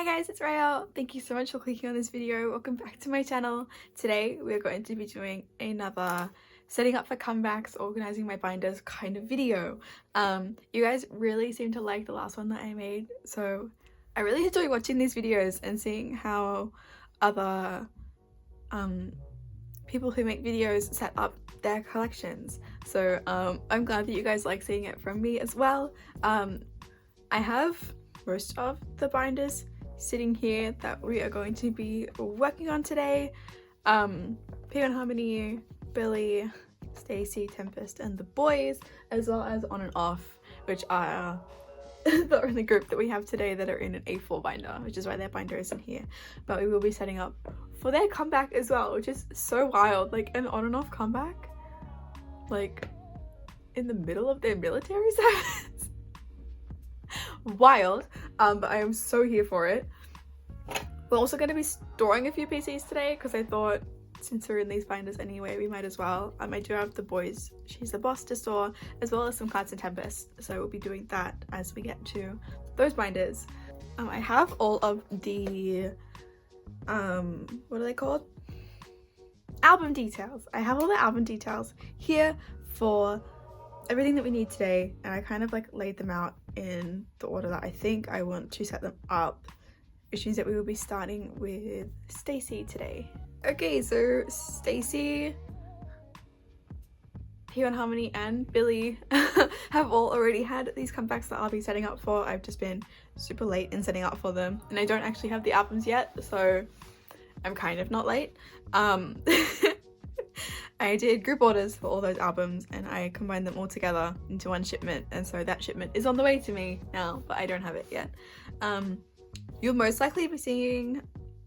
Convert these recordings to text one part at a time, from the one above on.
Hi guys, it's Rael. Thank you so much for clicking on this video. Welcome back to my channel. Today we're going to be doing another setting up for comebacks, organizing my binders kind of video. You guys really seem to like the last one that I made, so I really enjoy watching these videos and seeing how other people who make videos set up their collections. So I'm glad that you guys like seeing it from me as well. I have most of the binders sitting here that we are going to be working on today. Pure and Harmony, Billlie, Stayc, Tempest, and the boys, as well as On and Off, which are the only group that we have today that are in an A4 binder, which is why their binder isn't here. But we will be setting up for their comeback as well, which is so wild. Like an On and Off comeback, like in the middle of their military service. Wild, but I am so here for it. We're also going to be storing a few PCs today because I thought since we're in these binders anyway, we might as well. I do have the boys, She's the Boss to store, as well as some cards in Tempest, so we'll be doing that as we get to those binders. I have all of the what are they called? Album details. I have all the album details here for everything that we need today, and I kind of like laid them out in the order that I think I want to set them up, which means that we will be starting with Stayc today. Okay, so Stayc, Pure and Harmony, and Billlie have all already had these comebacks that I'll be setting up for. I've just been super late in setting up for them, and I don't actually have the albums yet, so I'm kind of not late. I did group orders for all those albums and I combined them all together into one shipment, and so that shipment is on the way to me now, but I don't have it yet. You'll most likely be seeing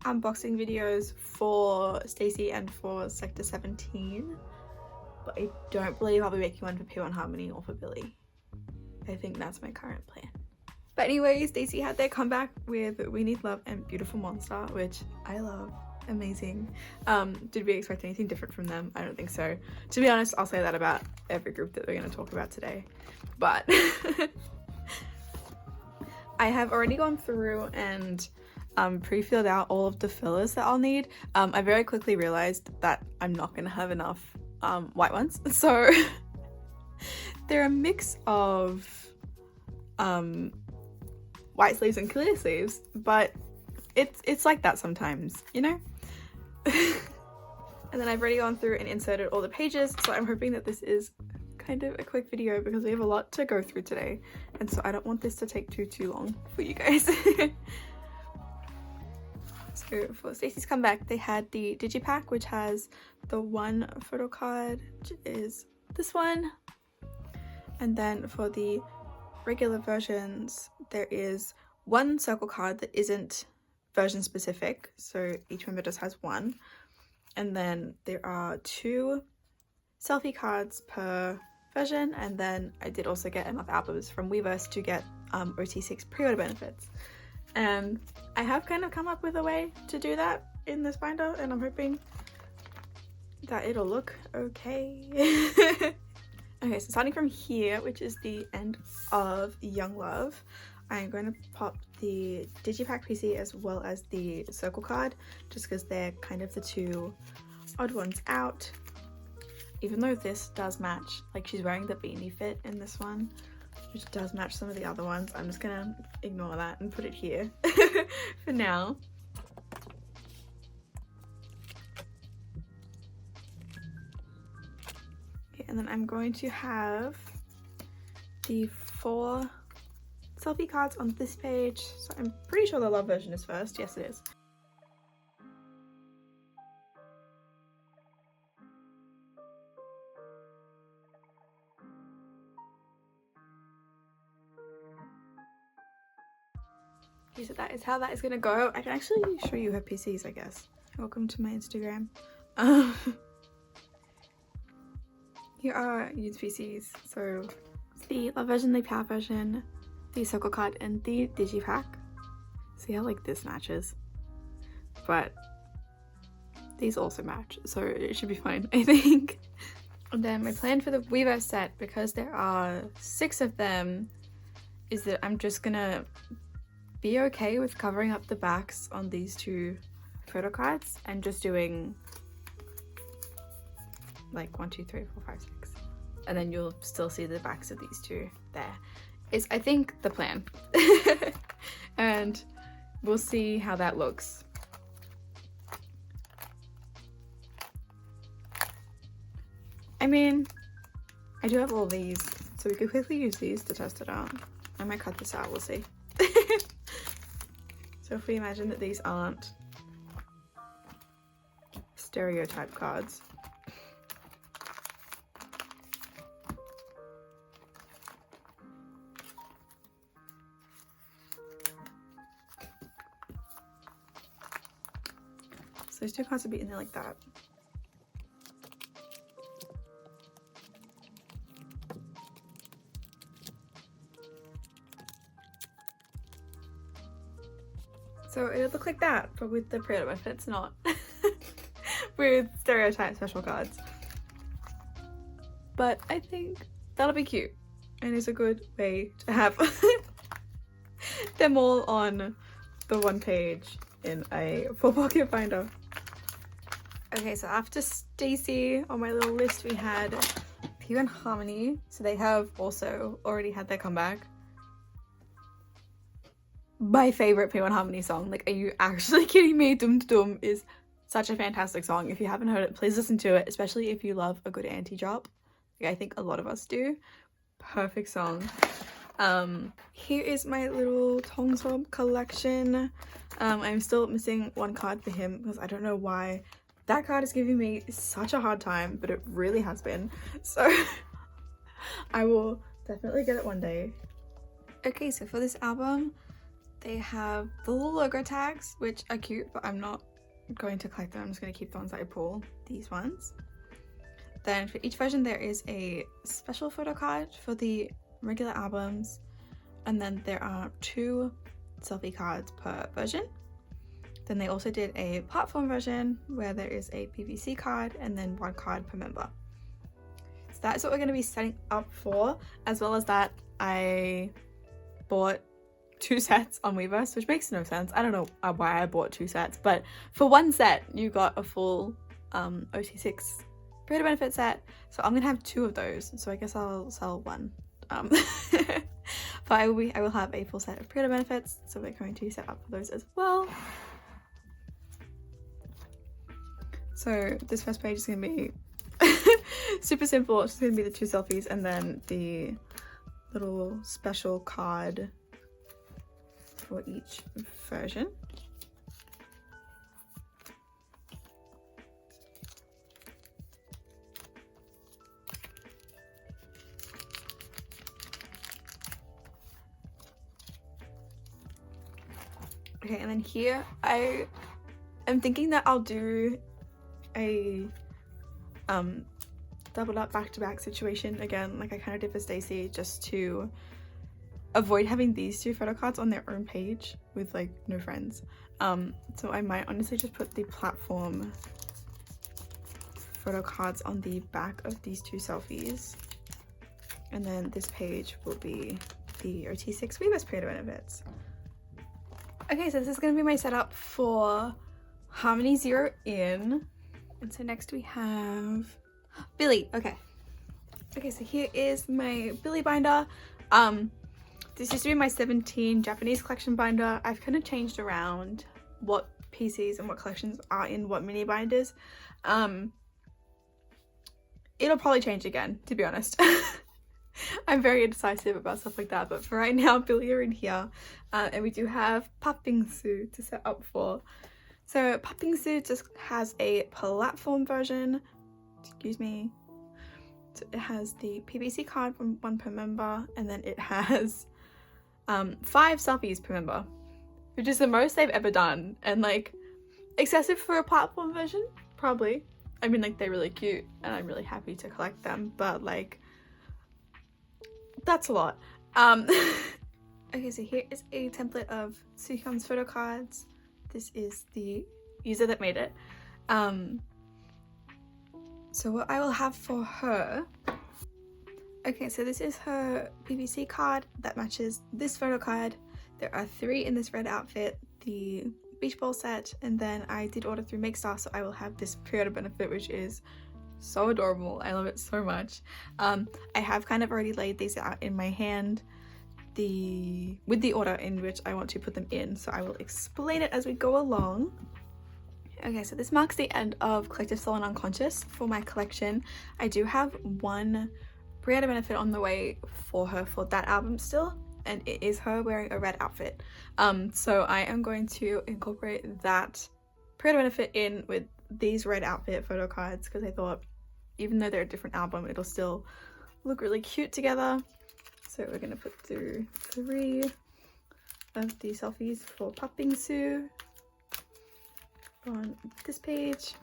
unboxing videos for Stayc and for Sector 17, but I don't believe I'll be making one for Pure and Harmony or for Billlie. I think that's my current plan. But anyways, Stayc had their comeback with We Need Love and Beautiful Monster, which I love. Amazing. Did we expect anything different from them? I don't think so. To be honest, I'll say that about every group that we're going to talk about today. But I have already gone through and pre-filled out all of the fillers that I'll need. I very quickly realized that I'm not going to have enough white ones, so they're a mix of white sleeves and clear sleeves, but it's like that sometimes, you know? And then I've already gone through and inserted all the pages, so I'm hoping that this is kind of a quick video because we have a lot to go through today, and so I don't want this to take too long for you guys. So for Stayc's comeback, they had the digipack, which has the one photo card, which is this one, and then for the regular versions there is one circle card that isn't version specific, so each member just has one, and then there are 2 selfie cards per version, and then I did also get enough albums from Weverse to get OT6 pre-order benefits, and I have kind of come up with a way to do that in this binder, and I'm hoping that it'll look okay. Okay, so starting from here, which is the end of Young Love, I'm going to pop the digipack PC as well as the circle card, just because they're kind of the 2 odd ones out, even though this does match. Like, she's wearing the beanie fit in this one, which does match some of the other ones. I'm just gonna ignore that and put it here for now. Okay, and then I'm going to have the 4 selfie cards on this page, so I'm pretty sure the love version is first. Yes, it is. Okay, so that is how that is gonna go. I can actually show you her PCs, I guess. Welcome to my Instagram. Here are used PCs. So it's the love version, the power version, the circle card, and the digipack. See how like this matches, but these also match, so it should be fine, I think. And then my plan for the Weverse set, because there are 6 of them, is that I'm just gonna be okay with covering up the backs on these 2 photo cards and just doing like 1, 2, 3, 4, 5, 6, and then you'll still see the backs of these 2 there. Is I think the plan. And we'll see how that looks. I mean, I do have all these, so we could quickly use these to test it out. I might cut this out, we'll see. So if we imagine that these aren't stereotype cards. So those 2 cards would be in there like that. So it'll look like that, but with the pre-order benefits, not with stereotype special cards. But I think that'll be cute, and it's a good way to have them all on the 1 page in a 4-pocket binder. Okay, so after Stacey, on my little list we had Pure and Harmony. So they have also already had their comeback. My favorite Pure and Harmony song. Like, are you actually kidding me? Dum Dum is such a fantastic song. If you haven't heard it, please listen to it, especially if you love a good anti-drop. Like, I think a lot of us do. Perfect song. Here is my little Tongsom collection. I'm still missing 1 card for him because I don't know why that card is giving me such a hard time, but it really has been. So I will definitely get it one day. Okay, so for this album, they have the little logo tags, which are cute, but I'm not going to collect them. I'm just going to keep the ones that I pull, these ones. Then for each version, there is a special photo card for the regular albums, and then there are 2 selfie cards per version. Then they also did a platform version where there is a PVC card and then 1 card per member. So that's what we're going to be setting up for, as well as that I bought 2 sets on Weverse, which makes no sense. I don't know why I bought 2 sets, but for 1 set you got a full OT6 creator benefit set, so I'm gonna have 2 of those, so I guess I'll sell 1. But I will have a full set of creator benefits, so we're going to set up for those as well. So this first page is gonna be super simple. It's just gonna be the 2 selfies and then the little special card for each version. Okay, and then here I am thinking that I'll do a doubled up back-to-back situation again, like I kind of did for Stacey, just to avoid having these 2 photo cards on their own page with like no friends. So I might honestly just put the platform photo cards on the back of these 2 selfies, and then this page will be the OT6 Weverse creator benefits. Okay, so this is going to be my setup for Harmony Zero In. And so next we have Billlie. Okay, so here is my Billlie binder. This used to be my 17 Japanese collection binder. I've kind of changed around what PCs and what collections are in what mini binders. It'll probably change again, to be honest. I'm very indecisive about stuff like that, but for right now, Billlie are in here. And we do have Papingsu to set up for. So Papingsu just has a platform version. Excuse me. So it has the PVC card from 1 per member, and then it has 5 selfies per member, which is the most they've ever done, and like excessive for a platform version, probably. I mean, like, they're really cute and I'm really happy to collect them, but like, that's a lot. Okay, so here is a template of Suhyun's photo cards. This is the user that made it. So what I will have for her, okay, so this is her PVC card that matches this photo card. There are 3 in this red outfit, the beach ball set, and then I did order through Makestar, so I will have this pre-order benefit, which is so adorable. I love it so much. I have kind of already laid these out in my hand with the order in which I want to put them in, so I will explain it as we go along. Okay, so this marks the end of Collective Soul and Unconscious for my collection. I do have one pre-order benefit on the way for her for that album still, and it is her wearing a red outfit. So I am going to incorporate that pre-order benefit in with these red outfit photo cards, because I thought even though they're a different album, it'll still look really cute together. So we're gonna put through 3 of the selfies for Popping Sue on this page,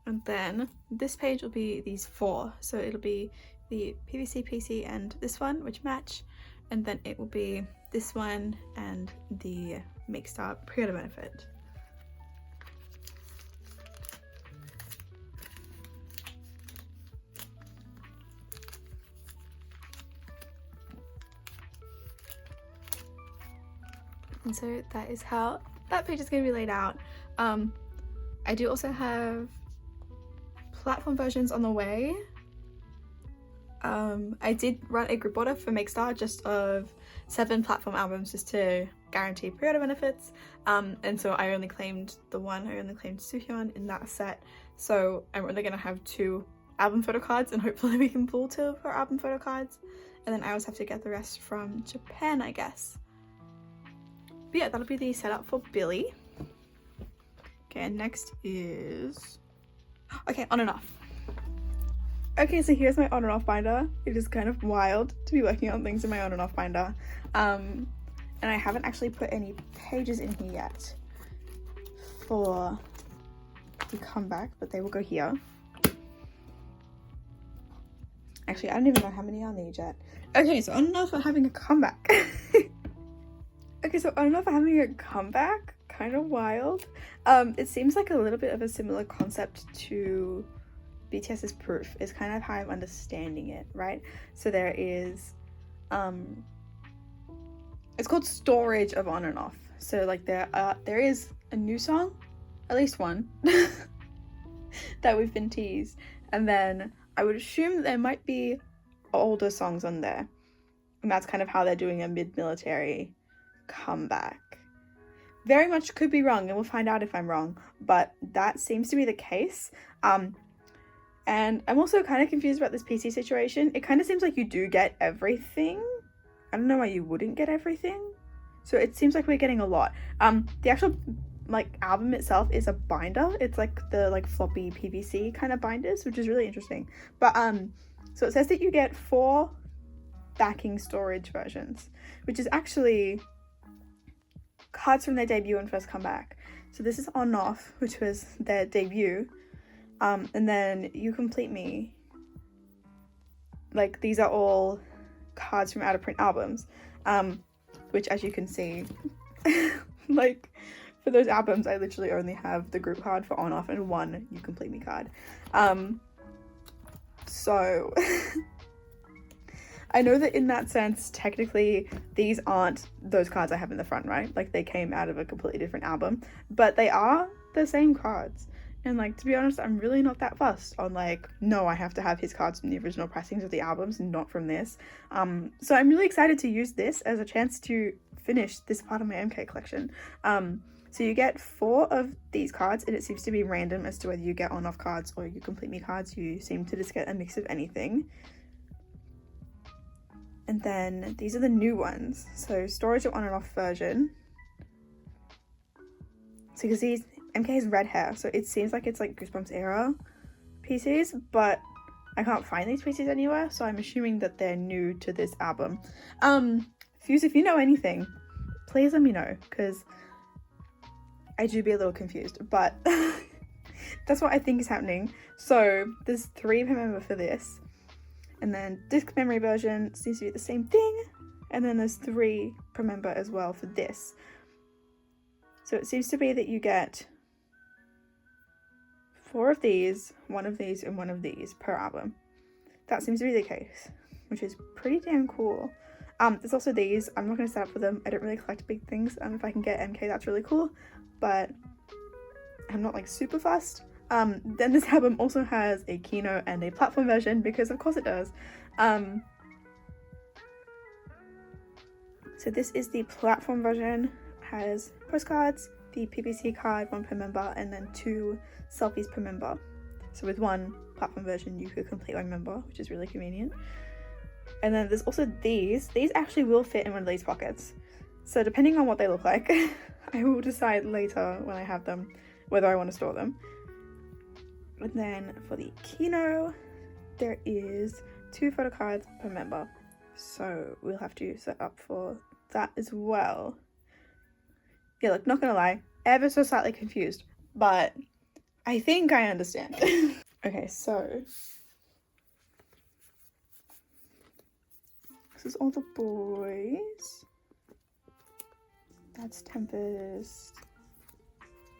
and then this page will be these 4. So it'll be the PVC PC and this one, which match, and then it will be this one and the Makestar pre-order benefit. And so that is how that page is going to be laid out. I do also have platform versions on the way. I did run a group order for Makestar just of 7 platform albums just to guarantee pre-order benefits, and so I only claimed Suhyun in that set, so I'm only going to have 2 album photo cards, and hopefully we can pull 2 of her album photo cards, and then I always have to get the rest from Japan, I guess. But yeah, that'll be the setup for Billlie. Okay, and next is... okay, on and off. Okay, so here's my on and off binder. It is kind of wild to be working on things in my on and off binder. And I haven't actually put any pages in here yet for the comeback, but they will go here. Actually, I don't even know how many I'll need yet. Okay, so on and off for having a comeback. Okay, so I don't know if having a comeback, kind of wild. It seems like a little bit of a similar concept to BTS's Proof, is kind of how I'm understanding it, right? So there is, it's called storage of on and off. So like there is a new song, at least one, that we've been teased. And then I would assume that there might be older songs on there. And that's kind of how they're doing a mid-military comeback. Very much could be wrong, and we'll find out if I'm wrong, but that seems to be the case. And I'm also kind of confused about this PC situation. It kind of seems like you do get everything. I don't know why you wouldn't get everything. So it seems like we're getting a lot. The actual like album itself is a binder. It's like the like floppy PVC kind of binders, which is really interesting. But so it says that you get 4 backing storage versions, which is actually cards from their debut and first comeback. So this is On Off, which was their debut, and then You Complete Me. Like, these are all cards from out of print albums, which, as you can see, like for those albums I literally only have the group card for On Off and 1 You Complete Me card. So I know that in that sense, technically, these aren't those cards I have in the front, right? Like, they came out of a completely different album, but they are the same cards. And, like, to be honest, I'm really not that fussed on, like, no, I have to have his cards from the original pressings of the albums and not from this. So I'm really excited to use this as a chance to finish this part of my MK collection. So you get 4 of these cards, and it seems to be random as to whether you get on-off cards or You Complete Me cards. You seem to just get a mix of anything. And then these are the new ones. So storage of on and off version. So you can see MK has red hair, so it seems like it's like Goosebumps era PCs, but I can't find these PCs anywhere, so I'm assuming that they're new to this album. Fuse, if you know anything, please let me know, because I do be a little confused, but that's what I think is happening. So there's 3 per member for this. And then disc memory version seems to be the same thing. And then there's 3 per member as well for this. So it seems to be that you get 4 of these, 1 of these, and 1 of these per album. That seems to be the case, which is pretty damn cool. There's also these. I'm not going to set up for them. I don't really collect big things. If I can get MK, that's really cool, but I'm not like super fussed. Then this album also has a keynote and a platform version, because of course it does. So this is the platform version. Has postcards, the PPC card, 1 per member, and then 2 selfies per member. So with one platform version you could complete 1 member, which is really convenient. And then there's also these actually will fit in one of these pockets, so depending on what they look like I will decide later when I have them whether I want to store them. And then for the keynote there is 2 photo cards per member, so we'll have to set up for that as well. Yeah, look, not gonna lie, ever so slightly confused, but I think I understand. Okay, so this is all the boys. That's Tempest.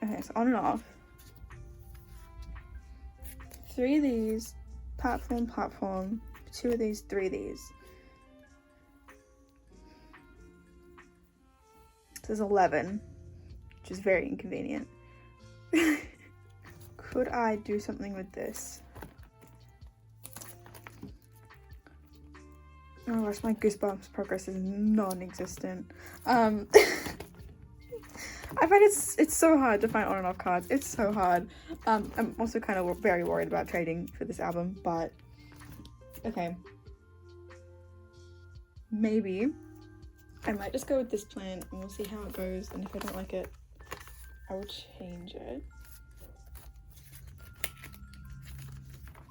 Okay, so on and off. 3 of these, platform, 2 of these, 3 of these. So there's 11, which is very inconvenient. Could I do something with this? Oh my gosh, my Goosebumps progress is non-existent. I find it's so hard to find on and off cards. It's so hard. I'm also kind of very worried about trading for this album, but okay. Maybe I might just go with this plan and we'll see how it goes, and if I don't like it, I will change it.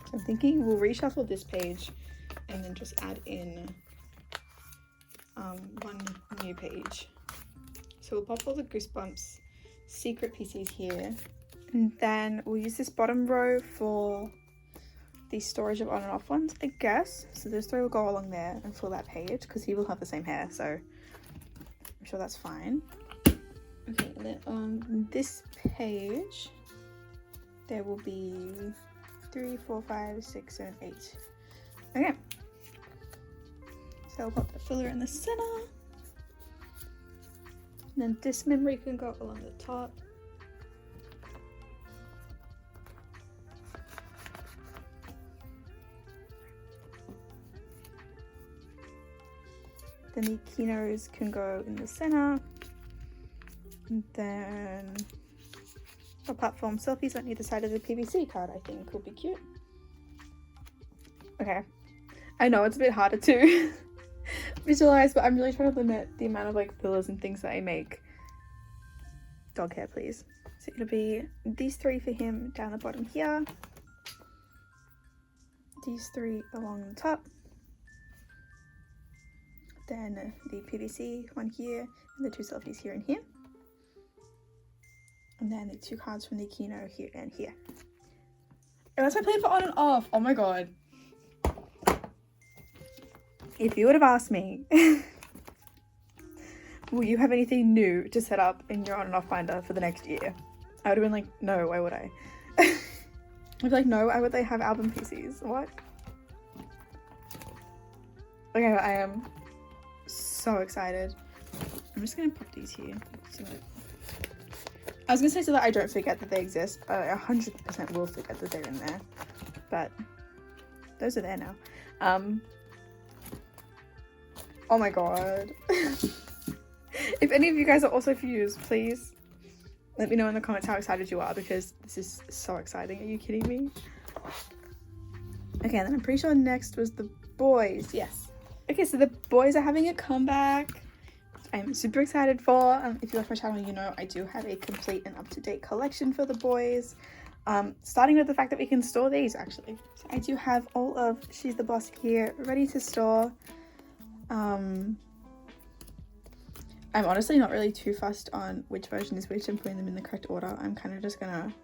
So I'm thinking we'll reshuffle this page and then just add in 1 new page. So we'll pop all the Goosebumps secret PCs here, and then we'll use this bottom row for the storage of on and off ones, I guess. So those 3 will go along there and fill that page, because he will have the same hair, so I'm sure that's fine. Okay, then on this page there will be 3, 4, 5, 6, 7, 8. Okay. So I'll pop the filler in the center. And then this memory can go along the top. Then the keynotes can go in the center. And then a platform selfies on either side of the PVC card, I think will be cute. Okay. I know it's a bit harder to visualize, but I'm really trying to limit the amount of like fillers and things that I make. Dog hair, please. So it'll be these 3 for him down the bottom here, these 3 along the top, then the PVC one here, and the 2 selfies here and here, and then the 2 cards from the keynote here and here. And that's my plan for on and off. Oh my god. If you would have asked me, will you have anything new to set up in your on and off binder for the next year? I would have been like, no, why would I? I'd be like, no, why would they have album PCs? What? Okay, I am so excited. I'm just gonna put these here. So I was gonna say so that I don't forget that they exist. I 100% will forget that they're in there, but those are there now. Oh my god. If any of you guys are also confused, please let me know in the comments how excited you are, because this is so exciting. Are you kidding me? Okay, then I'm pretty sure next was the boys. Yes. Okay, so the boys are having a comeback. I'm super excited for. If you watch my channel, you know I do have a complete and up-to-date collection for the boys. Starting with the fact that we can store these, actually. So I do have all of She's the Boss here ready to store. I'm honestly not really too fussed on which version is which and putting them in the correct order. I'm kind of just gonna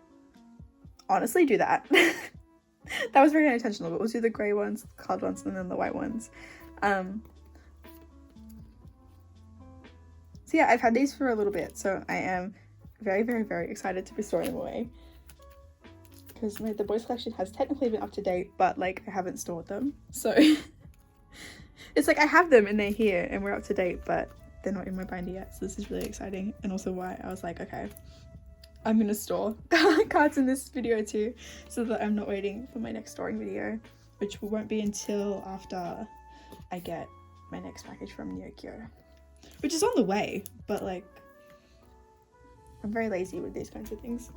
honestly do that. That was very unintentional, but we'll do the grey ones, the coloured ones, and then the white ones. So yeah, I've had these for a little bit, so I am very, very, very excited to be storing them away. Because the boys collection has technically been up to date, but like I haven't stored them. So It's like I have them and they're here and we're up to date, but they're not in my binder yet. So this is really exciting, and also why I was like, okay, I'm gonna store cards in this video too, so that I'm not waiting for my next storing video, which won't be until after I get my next package from Nyokyo, which is on the way, but like I'm very lazy with these kinds of things.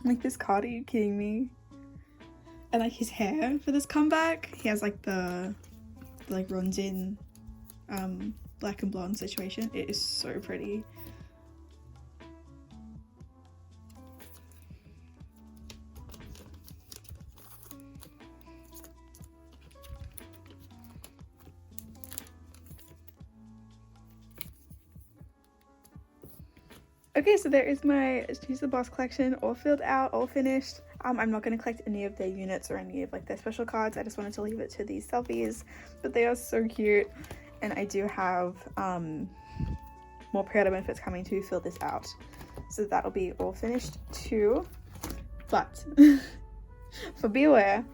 Like, this card, are you kidding me? And like his hair for this comeback, he has like the like runs in black and blonde situation. It is so pretty. Okay, so there is my She's the Boss collection, all filled out, all finished. I'm not going to collect any of their units or any of like their special cards. I just wanted to leave it to these selfies, but they are so cute. And I do have more pre-order benefits coming to fill this out, so that'll be all finished too. But for Beware,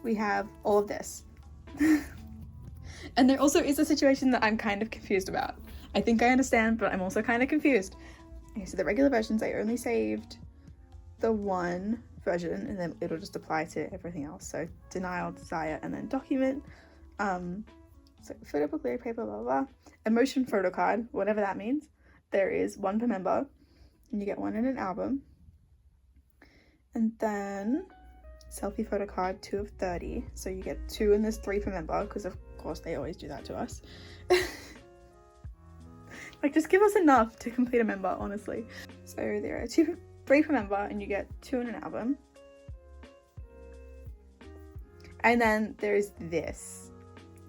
we have all of this. And there also is a situation that I'm kind of confused about. I think I understand, but I'm also kind of confused. Okay, so the regular versions, I only saved the one version, and then it'll just apply to everything else. So denial, desire, and then document. So photo book, lyric paper, blah, blah, blah. Emotion photo card, whatever that means. There is one per member, and you get one in an album. And then selfie photo card, 2 of 30. So you get 2 and there's 3 per member, because of course they always do that to us. Like, just give us enough to complete a member, honestly. So there are 3 per member, and you get 2 in an album. And then there's this.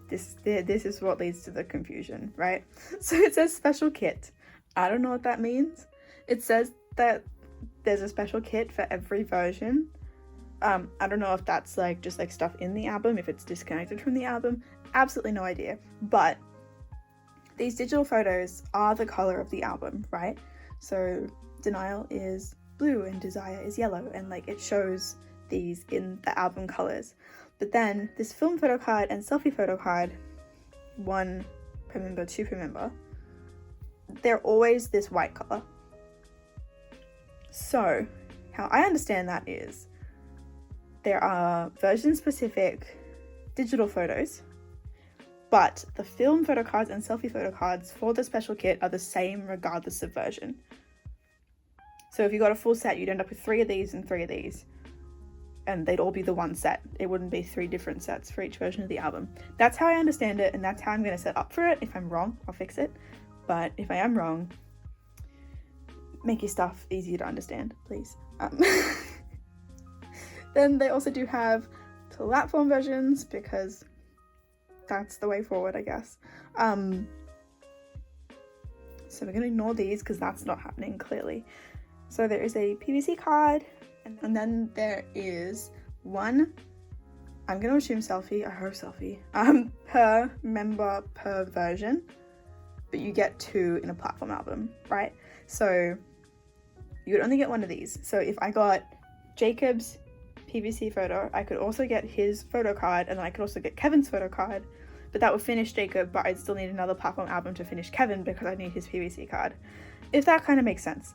This is what leads to the confusion, right? So it says special kit. I don't know what that means. It says that there's a special kit for every version. I don't know if that's like just like stuff in the album, if it's disconnected from the album. Absolutely no idea. But these digital photos are the color of the album, right? So denial is blue and desire is yellow, and like it shows these in the album colors. But then this film photo card and selfie photo card, 1 per member, 2 per member, they're always this white color. So how I understand that is there are version specific digital photos, but the film photo cards and selfie photo cards for the special kit are the same regardless of version. So if you got a full set, you'd end up with 3 of these and 3 of these, and they'd all be the one set. It wouldn't be 3 different sets for each version of the album. That's how I understand it, and that's how I'm going to set up for it. If I'm wrong, I'll fix it. But if I am wrong, make your stuff easier to understand, please. Then they also do have platform versions, because that's the way forward, I guess. So we're going to ignore these because that's not happening clearly. So there is a PVC card, and then there is 1, I'm going to assume selfie, I hope selfie, per member per version, but you get 2 in a platform album, right? So you would only get 1 of these. So if I got Jacob's PVC photo, I could also get his photo card, and then I could also get Kevin's photo card, but that would finish Jacob, but I'd still need another platform album to finish Kevin because I need his PVC card, if that kind of makes sense.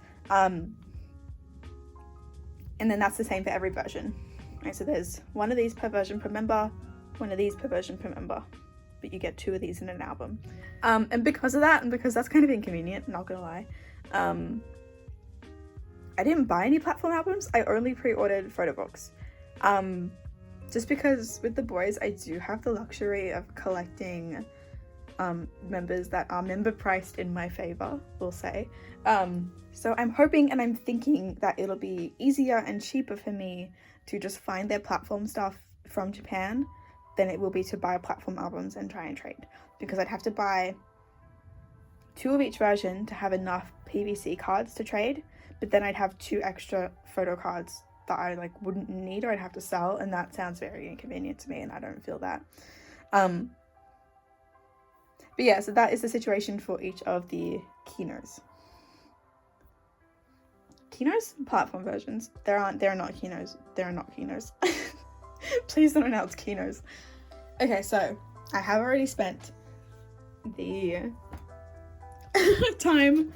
And then that's the same for every version. Right, so there's 1 of these per version per member, 1 of these per version per member, but you get 2 of these in an album. And because of that, and because that's kind of inconvenient, not gonna lie, I didn't buy any platform albums. I only pre-ordered photo books. Just because with the boys, I do have the luxury of collecting members that are member priced in my favor, we'll say. So I'm hoping and I'm thinking that it'll be easier and cheaper for me to just find their platform stuff from Japan than it will be to buy platform albums and try and trade, because I'd have to buy 2 of each version to have enough PVC cards to trade, but then I'd have 2 extra photo cards that I like wouldn't need, or I'd have to sell, and that sounds very inconvenient to me, and I don't feel that. But yeah, so that is the situation for each of the Kinos. Kinos? Platform versions. They're not Kinos. They're not Kinos. Please don't announce Kinos. Okay, so I have already spent the time.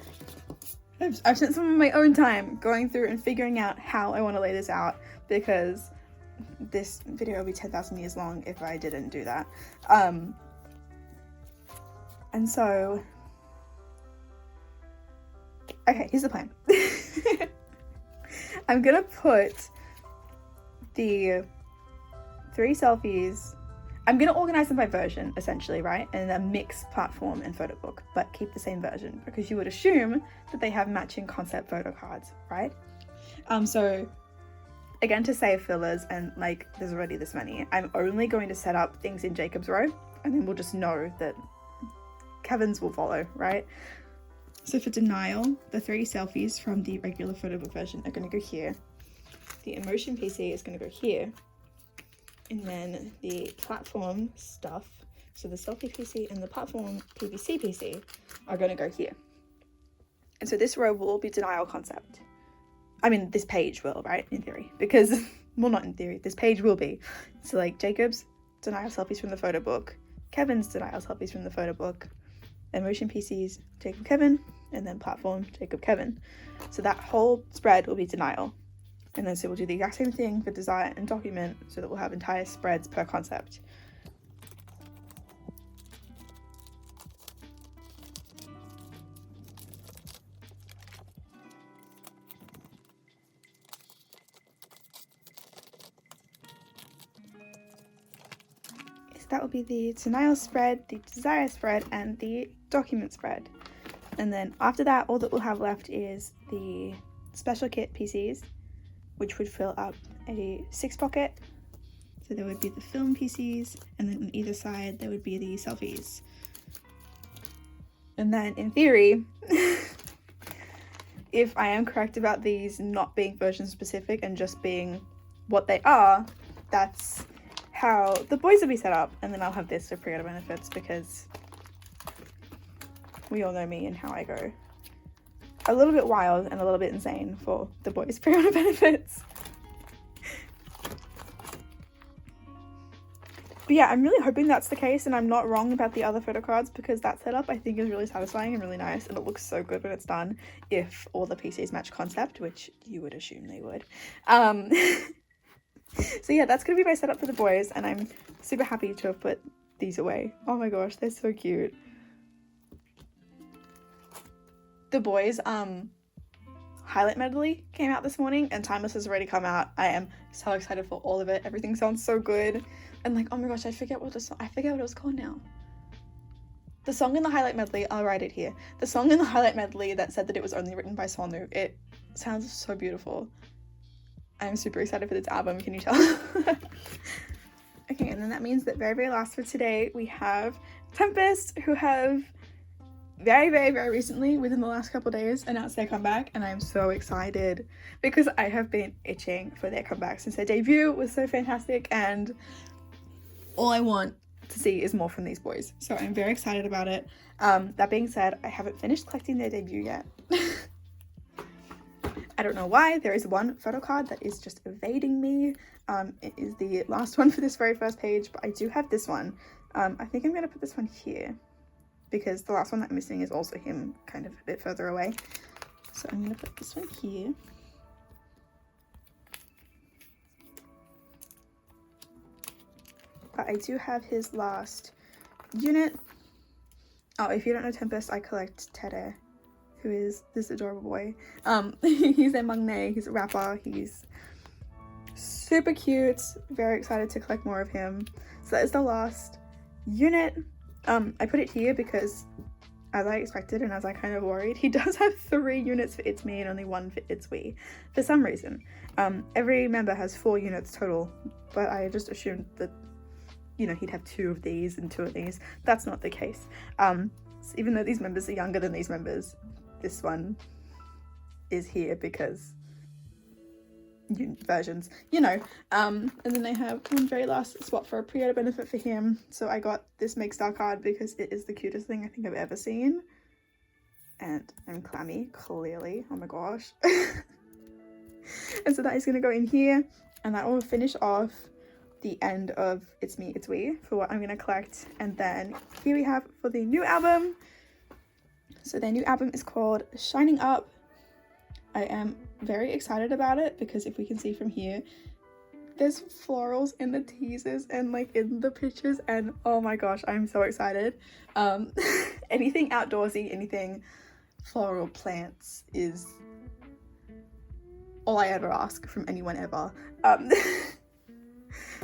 I've spent some of my own time going through and figuring out how I want to lay this out, because this video will be 10,000 years long if I didn't do that. And so, okay, here's the plan. I'm gonna put the 3 selfies, I'm gonna organize them by version essentially, right? And then mix platform and photo book, but keep the same version, because you would assume that they have matching concept photo cards, right? So again, to save fillers, and like there's already this many, I'm only going to set up things in Jacob's row, and then we'll just know that Kevin's will follow, right? So for denial, the 3 selfies from the regular photo book version are going to go here. The emotion PC is going to go here. And then the platform stuff, so the selfie PC and the platform PVC PC are going to go here. And so this row will all be denial concept. I mean, this page will, right? In theory. Because, well, not in theory, this page will be. So like Jacob's denial selfies from the photo book, Kevin's denial selfies from the photo book, emotion PCs, Jacob Kevin, and then platform Jacob Kevin. So that whole spread will be denial. And then so we'll do the exact same thing for desire and document, so that we'll have entire spreads per concept. So that will be the denial spread, the desire spread, and the document spread. And then after that, all that we'll have left is the special kit PCs, which would fill up a 6 pocket. So there would be the film PCs, and then on either side there would be the selfies. And then in theory, if I am correct about these not being version specific and just being what they are, that's how the boys will be set up. And then I'll have this for pre-order benefits, because we all know me and how I go a little bit wild and a little bit insane for the boys' pre-order benefits. But yeah, I'm really hoping that's the case and I'm not wrong about the other photo cards, because that setup I think is really satisfying and really nice, and it looks so good when it's done, if all the PCs match concept, which you would assume they would. So yeah, that's gonna be my setup for the boys, and I'm super happy to have put these away. Oh my gosh, they're so cute. The boys highlight medley came out this morning, and Timeless has already come out. I am so excited for all of it. Everything sounds so good. And like, oh my gosh, I forget what it was called now. The song in the highlight medley, I'll write it here. The song in the highlight medley that said that it was only written by Sonu. It sounds so beautiful. I'm super excited for this album, can you tell? Okay, and then that means that very, very last for today, we have Tempest, who have very, very, very recently, within the last couple days, announced their comeback, and I'm so excited because I have been itching for their comeback since their debut was so fantastic, and all I want to see is more from these boys. So I'm very excited about it. That being said, I haven't finished collecting their debut yet. I don't know why. There is one photo card that is just evading me. It is the last one for this very first page, but I do have this one. I think I'm going to put this one here, because the last one that I'm missing is also him, kind of a bit further away. So I'm going to put this one here. But I do have his last unit. Oh, if you don't know Tempest, I collect Tere, who is this adorable boy. He's a Mangne, he's a rapper, he's super cute. Very excited to collect more of him. So that is the last unit. I put it here because, as I expected and as I kind of worried, he does have 3 units for It's Me and only 1 for It's We, for some reason. Every member has 4 units total, but I just assumed that, you know, he'd have 2 of these and 2 of these. That's not the case. So even though these members are younger than these members, this one is here because versions, you know. And then they have one very last swap for a pre-order benefit for him. So I got this Make Star card because it is the cutest thing I think I've ever seen. And I'm clammy, clearly. Oh my gosh. And so that is going to go in here, and that will finish off the end of It's Me, It's We for what I'm going to collect. And then here we have for the new album. So their new album is called Shining Up. I am very excited about it because if we can see from here, there's florals in the teasers and like in the pictures, and oh my gosh, I'm so excited. Anything outdoorsy, anything floral plants is all I ever ask from anyone ever.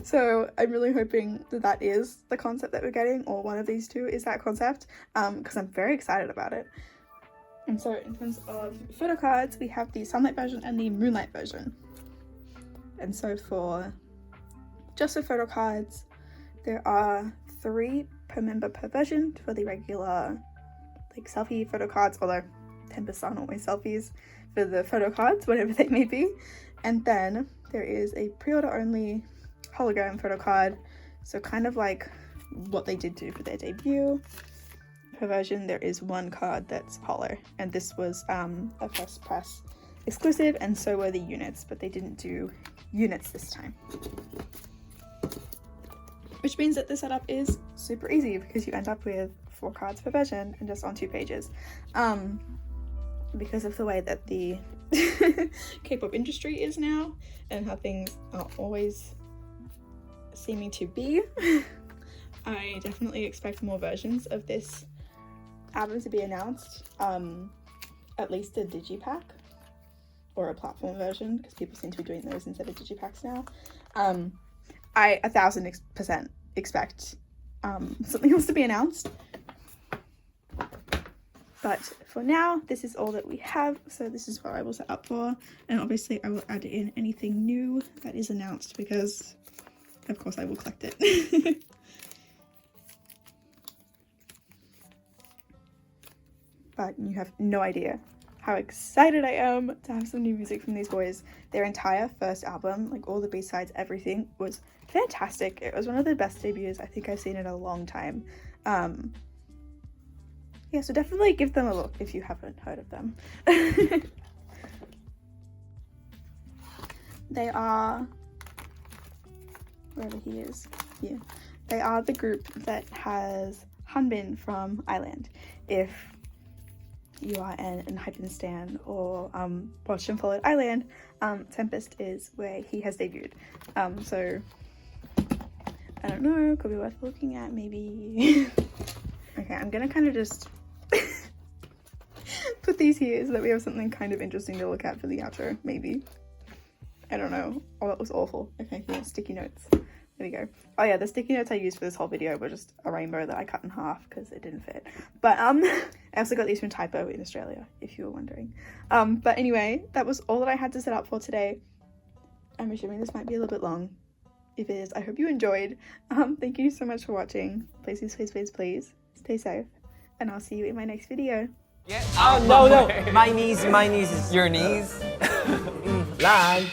So I'm really hoping that that is the concept that we're getting, or one of these two is that concept, because I'm very excited about it. And so in terms of photo cards, we have the sunlight version and the moonlight version. And so for just the photo cards, there are 3 per member per version for the regular like selfie photo cards, although Tempest aren't always selfies for the photo cards, whatever they may be. And then there is a pre-order only hologram photo card, so kind of like what they did do for their debut. Per version, there is 1 card that's holo, and this was a first press exclusive, and so were the units, but they didn't do units this time. Which means that the setup is super easy because you end up with 4 cards per version and just on 2 pages. Because of the way that the K-pop industry is now and how things are always seeming to be, I definitely expect more versions of this album to be announced. At least a digipack or a platform version, because people seem to be doing those instead of digipacks now. I 1000% expect something else to be announced. But for now, this is all that we have, so this is what I will set up for, and obviously I will add in anything new that is announced because of course I will collect it. But you have no idea how excited I am to have some new music from these boys. Their entire first album, like all the B-sides, everything was fantastic. It was one of the best debuts I think I've seen in a long time. Yeah, so definitely give them a look if you haven't heard of them. They are, wherever he is, yeah. They are the group that has Hanbin from Island. If you are an Hypen stan or watched and followed Island, Tempest is where he has debuted. So I don't know, could be worth looking at maybe. Okay, I'm gonna kind of just put these here so that we have something kind of interesting to look at for the outro, maybe. I don't know. Oh, that was awful. Okay, here, sticky notes. There we go. Oh yeah, the sticky notes I used for this whole video were just a rainbow that I cut in half because it didn't fit. But I also got these from Typo in Australia, if you were wondering. But anyway, that was all that I had to set up for today. I'm assuming this might be a little bit long. If it is, I hope you enjoyed. Thank you so much for watching. Please, please, please, please, please stay safe, and I'll see you in my next video. Yeah. Oh no, my knees is your knees. Lie.